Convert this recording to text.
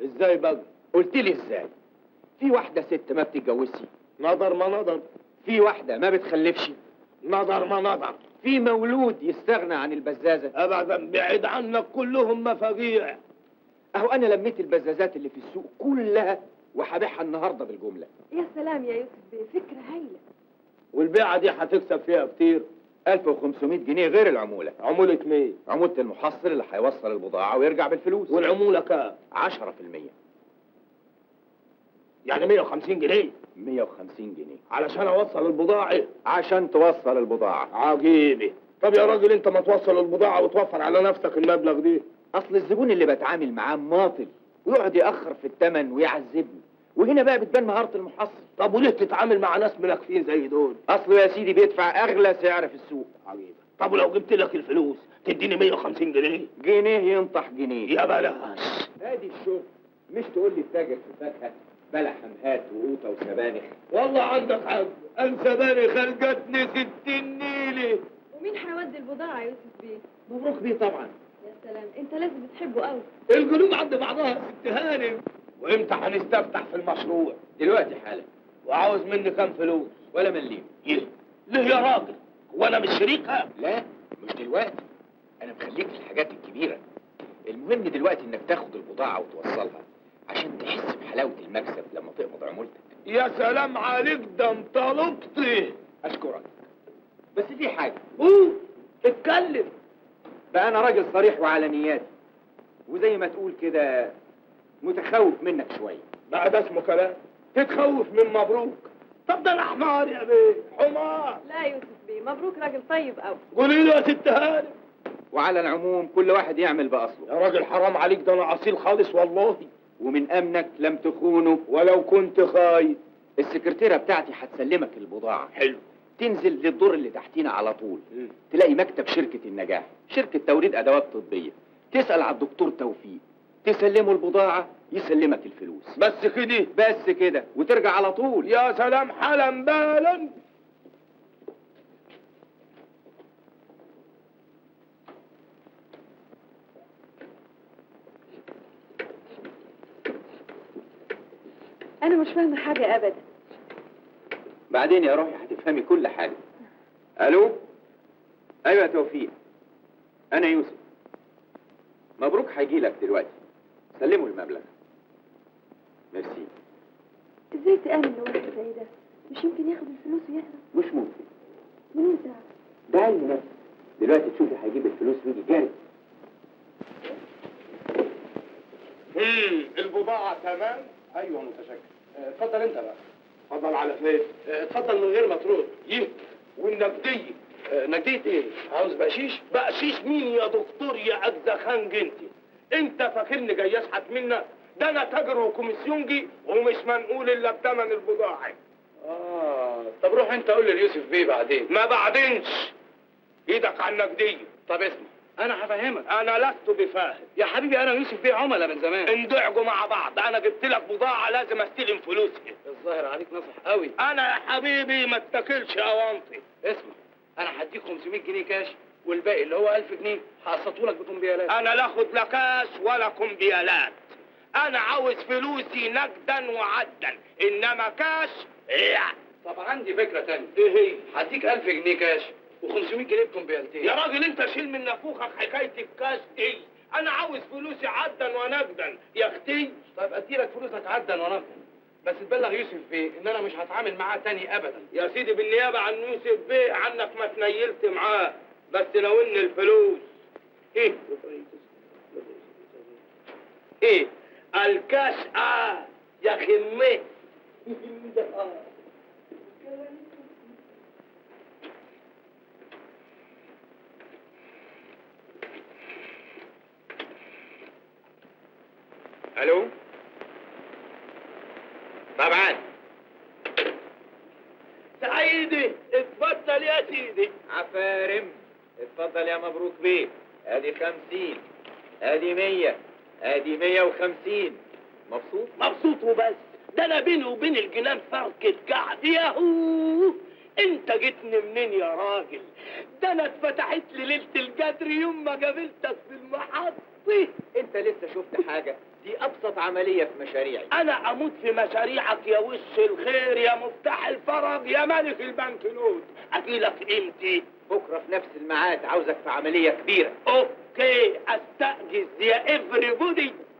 ازاي بقى؟ قلت لي ازاي؟ في واحدة ست ما بتتجوزش؟ نظر ما نظر. في واحدة ما بتخلفش؟ نظر ما نظر. في مولود يستغنى عن البزازة؟ ابدا، بعيد عنك كلهم مفاجيع. اهو انا لميت البزازات اللي في السوق كلها وهبيعها النهارده بالجملة. يا سلام يا يوسف بيه، فكرة هايلة. والبيعة دي هتكسب فيها كتير. 1500 جنيه غير العمولة. عمولة مين؟ عمولة المحصل اللي هيوصل البضاعة ويرجع بالفلوس. والعمولة كام؟ 10%. يعني 150 جنيه. 150 جنيه علشان اوصل البضاعة؟ عشان توصل البضاعة. عجيبة. طب يا راجل انت ما توصل البضاعة وتوفر على نفسك المبلغ دي. اصل الزبون اللي بتعامل معاه ماطل ويقعد يأخر في الثمن ويعذبني، وهنا بقى بتبان مهارة المحصل. طب وليه تتعامل مع ناس منافقين زي دول؟ اصله يا سيدي بيدفع اغلى سعر في السوق. عجيبة. طب ولو جبت لك الفلوس تديني 150 جنيه؟ جنيه ينطح جنيه. يا بلاش. ادي الشغل. مش تقول لي التاجر في فاكهة بلح حمهات وقوطة وسبانخ. والله عندك حق، السبانخ خلقتني 60 نيلة. ومين هيودي البضاعة يا يوسف بيه؟ مبروك بيه طبعا. يا سلام، انت لازم بتحبه قوي. القلوب عند بعضها يا ست هانم. وامتى هنستفتح في المشروع؟ دلوقتي حالا. وعاوز مني كام فلوس؟ ولا مليم. ليه يا راجل؟ وانا مش شريكها؟ لا مش دلوقتي، انا مخليك في الحاجات الكبيرة. المهم دلوقتي انك تاخد البضاعة وتوصلها عشان تحس بحلاوة المكسب لما تقبض عمولتك. يا سلام عليك، ده انت لطفي. اشكرك. بس في حاجة. اتكلم. بقى انا راجل صريح وعلى نياتي، وزي ما تقول كده متخوف منك شوية. بقى ده اسمه كلام؟ تتخوف من مبروك؟ طب ده انا حمار يا بيه، حمار. لا يا يوسف بيه، مبروك، راجل طيب قوي. قولي له يا ست هانم. وعلى العموم كل واحد يعمل بأصله. يا راجل حرام عليك، ده انا اصيل خالص والله. ومن امنك لم تخونه ولو كنت خايف. السكرتيرة بتاعتي هتسلمك البضاعة. حلو. تنزل للدور اللي تحتينا على طول. تلاقي مكتب شركة النجاح، شركة توريد أدوات طبية. تسأل على الدكتور توفيق، تسلمه البضاعة يسلمك الفلوس. بس كده؟ بس كده، وترجع على طول. يا سلام، حالا بالا. انا مش فاهمة حاجة ابدا. بعدين يا روحي هتفهمي كل حاجة. الو. ايوه يا توفيق، انا يوسف. مبروك هيجي لك دلوقتي، سلمه المبلغ. ميرسي. ازاي تآمن لواحد زي ده؟ مش يمكن ياخد الفلوس ويهرب؟ مش ممكن. منين ده؟ ده علم نفس. دلوقتي تشوفي هيجيب الفلوس ويجي جاري. البضاعة تمام؟ ايوه متشكر. اتفضل انت بقى. اتفضل على فين؟ اتفضل من غير ما ترد. والنقدية؟ نجدية ايه؟ عاوز بقشيش؟ بقشيش مين يا دكتور يا أجزخانج انت؟ انت فاكرني جاي اشحت منك؟ ده انا تاجر وكوميسيونجي ومش منقول الا بتمن البضاعة. طب روح انت قول ليوسف بيه بعدين. ما بعدينش. ايدك على النقدية. طب اسمع، انا هفهمك. انا لست بفاهم يا حبيبي انا ويوسف بيه عملاء من زمان. اندعجوا مع بعض. انا جبت لك بضاعة لازم استلم فلوسها. الظاهر عليك نصح قوي. انا يا حبيبي ما اتكلش اوانطي. اسمع، انا هديك 500 جنيه كاش، والباقي اللي هو 1000 جنيه هقسطه لك بكمبيالات. انا لا اخد لا كاش ولا كمبيالات. انا عاوز فلوسي نقدا وعدا، انما كاش لا. طب عندي فكرة تانية. ايه هي؟ هديك 1000 جنيه كاش و500 جنيه بكمبيالتين. يا راجل انت شيل من نافوخك حكاية الكاش دي. انا عاوز فلوسي عدا ونقدا يا اختي. طيب اديلك فلوسك عدا ونقدا، بس تبلغ يوسف بيه ان انا مش هتعامل معاه تاني ابدا. يا سيدي بالنيابة عن يوسف بيه عنك ما تنيلت معاه، بس لو ان الفلوس ايه ايه الكاش يا خمي. الو. طبعا. سعيدي اتفضل يا سيدي. عفارم. اتفضل يا مبروك بيه. ادي 50، ادي 100، ادي 150. مبسوط؟ مبسوط وبس. ده انا بيني وبين الجنان فركة قعد. ياهو انت جيتني منين يا راجل؟ ده انا اتفتحت لي ليلة القدر يوم ما قابلتك في المحطة. انت لسه شفت حاجة؟ دي ابسط عمليه في مشاريعي. انا اموت في مشاريعك يا وش الخير، يا مفتاح الفرج، يا ملك البنكنوت. اجيلك امتى؟ بكره في نفس الميعاد، عاوزك في عمليه كبيره. اوكي، استأجز يا افري بودي.